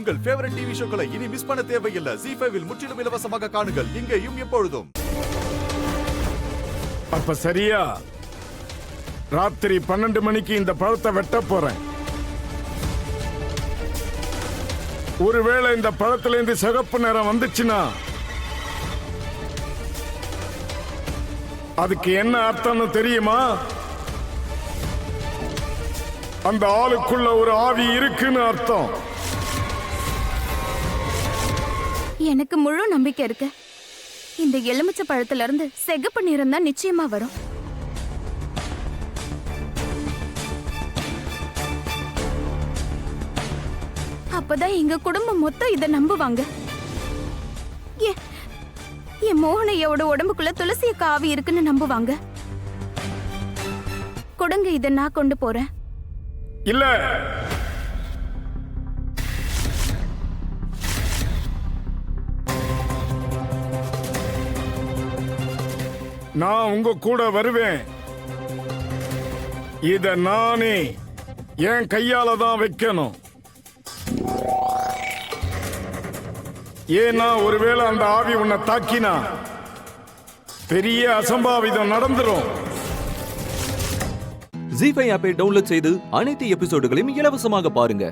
உங்கள் favourite TV ஷோக்களை இனி miss பண்ண தேவையில்லை. ZEE5 இல் முற்றிலும் இலவசமாக காணுங்கள். இங்கேயும் எப்பொழுதும். அப்ப சரியா ராத்திரி 12 மணிக்கு இந்த பழத்தை வெட்ட போறேன். ஒருவேளை இந்த பழத்திலிருந்து சிகப்பு நிறம் வந்துச்சுன்னா அதுக்கு என்ன அர்த்தம்னு தெரியுமா? அந்த ஆளுக்குள்ள ஒரு ஆவி இருக்குன்னு அர்த்தம். எனக்கு முழு நம்பிக்கை இருக்கு. இந்த எலுமிச்சை பழத்துல இருந்து சிகப்பு நிறம் தான் நிச்சயமா வரும். அப்பதான் எங்க குடும்பம் மொத்தம் இதை நம்புவாங்க. என் மோகனையோட உடம்புக்குள்ள துளசி ஆவி இருக்குன்னு நம்புவாங்க. கொடுங்க, இதை நான் கொண்டு போறேன். இல்ல, நான் உங்க கூட வருவேன். இத நானே என் கையால தான் வைக்கணும். ஏன்னா ஒருவேளை அந்த ஆவி உன்னை தாக்கினா பெரிய அசம்பாவிதம் நடந்துரும். ZEE5 ஆப்பை டவுன்லோட் செய்து அனைத்து எபிசோடுகளையும் இலவசமாக பாருங்க.